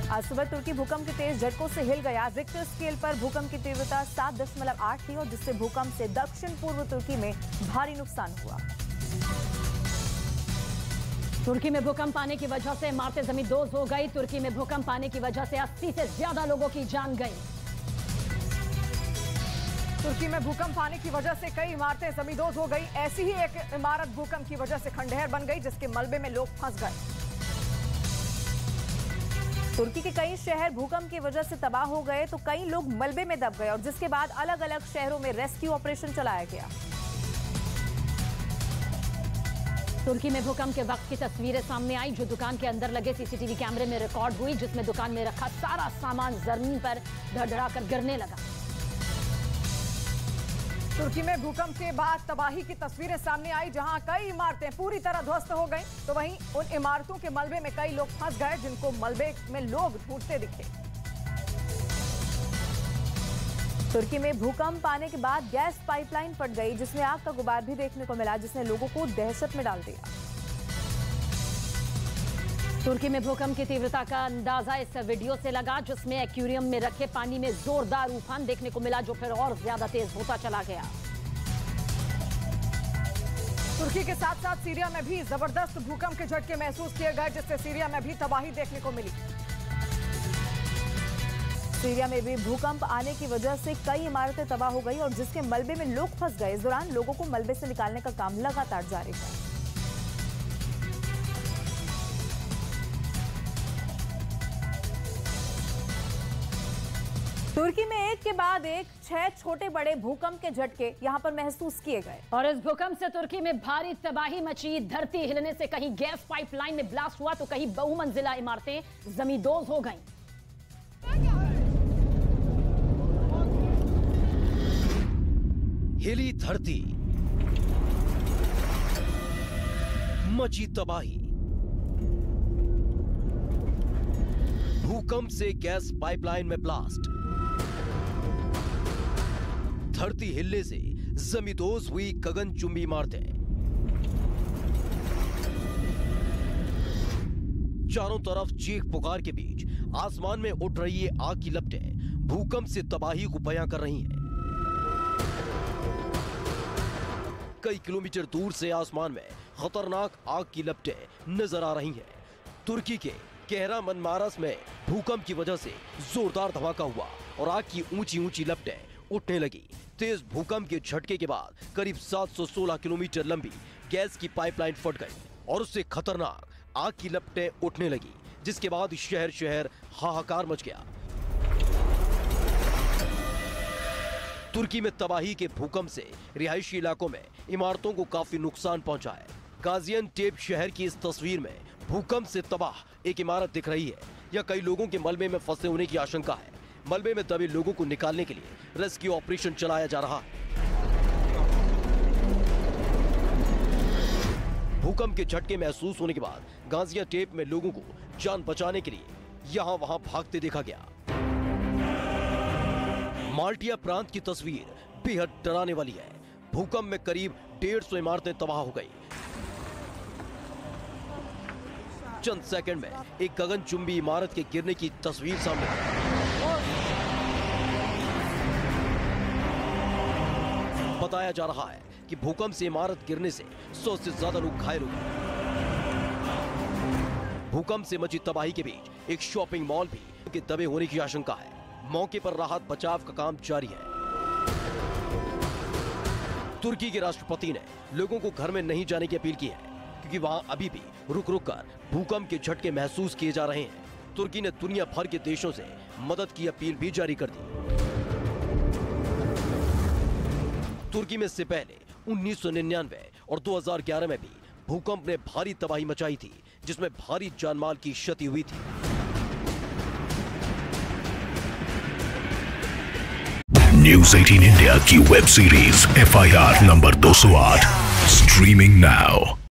आज सुबह तुर्की भूकंप के तेज झटकों से हिल गया। रिक्टर स्केल पर भूकंप की तीव्रता 7.8 थी और जिससे भूकंप से दक्षिण पूर्व तुर्की में भारी नुकसान हुआ। तुर्की में भूकंप आने की वजह से इमारतें जमींदोज हो गई। तुर्की में भूकंप आने की वजह से 80 से ज्यादा लोगों की जान गई। तुर्की में भूकंप आने की वजह से कई इमारतें जमींदोज हो गई। ऐसी ही एक इमारत भूकंप की वजह से खंडहर बन गई, जिसके मलबे में लोग फंस गए। तुर्की के कई शहर भूकंप की वजह से तबाह हो गए तो कई लोग मलबे में दब गए और जिसके बाद अलग अलग शहरों में रेस्क्यू ऑपरेशन चलाया गया। तुर्की में भूकंप के वक्त की तस्वीरें सामने आई, जो दुकान के अंदर लगे सीसीटीवी कैमरे में रिकॉर्ड हुई, जिसमें दुकान में रखा सारा सामान जमीन पर धड़धड़ा कर गिरने लगा। तुर्की में भूकंप के बाद तबाही की तस्वीरें सामने आई, जहां कई इमारतें पूरी तरह ध्वस्त हो गईं, तो वहीं उन इमारतों के मलबे में कई लोग फंस गए, जिनको मलबे में लोग ढूंढते दिखे। तुर्की में भूकंप आने के बाद गैस पाइपलाइन फट गई, जिसमें आग का गुबार भी देखने को मिला, जिसने लोगों को दहशत में डाल दिया। तुर्की में भूकंप की तीव्रता का अंदाजा इस वीडियो से लगा, जिसमें एक्वेरियम में रखे पानी में जोरदार उफान देखने को मिला, जो फिर और ज्यादा तेज होता चला गया। तुर्की के साथ साथ सीरिया में भी जबरदस्त भूकंप के झटके महसूस किए गए, जिससे सीरिया में भी तबाही देखने को मिली। सीरिया में भी भूकंप आने की वजह से कई इमारतें तबाह हो गई और जिसके मलबे में लोग फंस गए। इस दौरान लोगों को मलबे से निकालने का काम लगातार जारी है। तुर्की में एक के बाद एक 6 छोटे बड़े भूकंप के झटके यहां पर महसूस किए गए और इस भूकंप से तुर्की में भारी तबाही मची। धरती हिलने से कहीं गैस पाइपलाइन में ब्लास्ट हुआ तो कहीं बहुमंजिला इमारतें जमींदोज हो गईं। हिली धरती, मची तबाही, भूकंप से गैस पाइपलाइन में ब्लास्ट, धरती हिलने से जमींदोज हुई गगनचुंबी इमारतें, चारों तरफ चीख पुकार के बीच आसमान में उठ रही ये आग की लपटें भूकंप से तबाही को बयां कर रही हैं। कई किलोमीटर दूर से आसमान में खतरनाक आग की लपटें नजर आ रही हैं। तुर्की के कहरामनमारास में भूकंप की वजह से जोरदार धमाका हुआ और आग की ऊंची ऊंची लपटें उठने लगी। तेज भूकंप के झटके के बाद करीब 716 किलोमीटर लंबी गैस की पाइपलाइन फट गई और उससे खतरनाक आग की लपटें उठने लगी, जिसके बाद शहर शहर हाहाकार मच गया। तुर्की में तबाही के भूकंप से रिहायशी इलाकों में इमारतों को काफी नुकसान पहुंचा है। गाजियानटेप शहर की इस तस्वीर में भूकंप से तबाह एक इमारत दिख रही है। यह कई लोगों के मलबे में फंसे होने की आशंका है। मलबे में दबे लोगों को निकालने के लिए रेस्क्यू ऑपरेशन चलाया जा रहा है। भूकंप के झटके महसूस होने के बाद गाजियानटेप में लोगों को जान बचाने के लिए यहां वहां भागते देखा गया। माल्टिया प्रांत की तस्वीर बेहद डराने वाली है। भूकंप में करीब 150 इमारतें तबाह हो गई। चंद सेकंड में एक गगनचुंबी इमारत के गिरने की तस्वीर सामने आई। बताया जा रहा है कि भूकंप से इमारत गिरने से 100 से ज्यादा लोग घायल हो गए। भूकंप से मची तबाही के बीच एक शॉपिंग मॉल भी के दबे होने की आशंका है। मौके पर राहत बचाव का काम जारी है। तुर्की के राष्ट्रपति ने लोगों को घर में नहीं जाने की अपील की है, क्योंकि वहां अभी भी रुक रुक कर भूकंप के झटके महसूस किए जा रहे हैं। तुर्की ने दुनिया भर के देशों से मदद की अपील भी जारी कर दी। तुर्की में इससे पहले 1999 और 2011 में भी भूकंप ने भारी तबाही मचाई थी, जिसमें भारी जानमाल की क्षति हुई थी। न्यूज 18 इंडिया की web series FIR number 208 streaming now.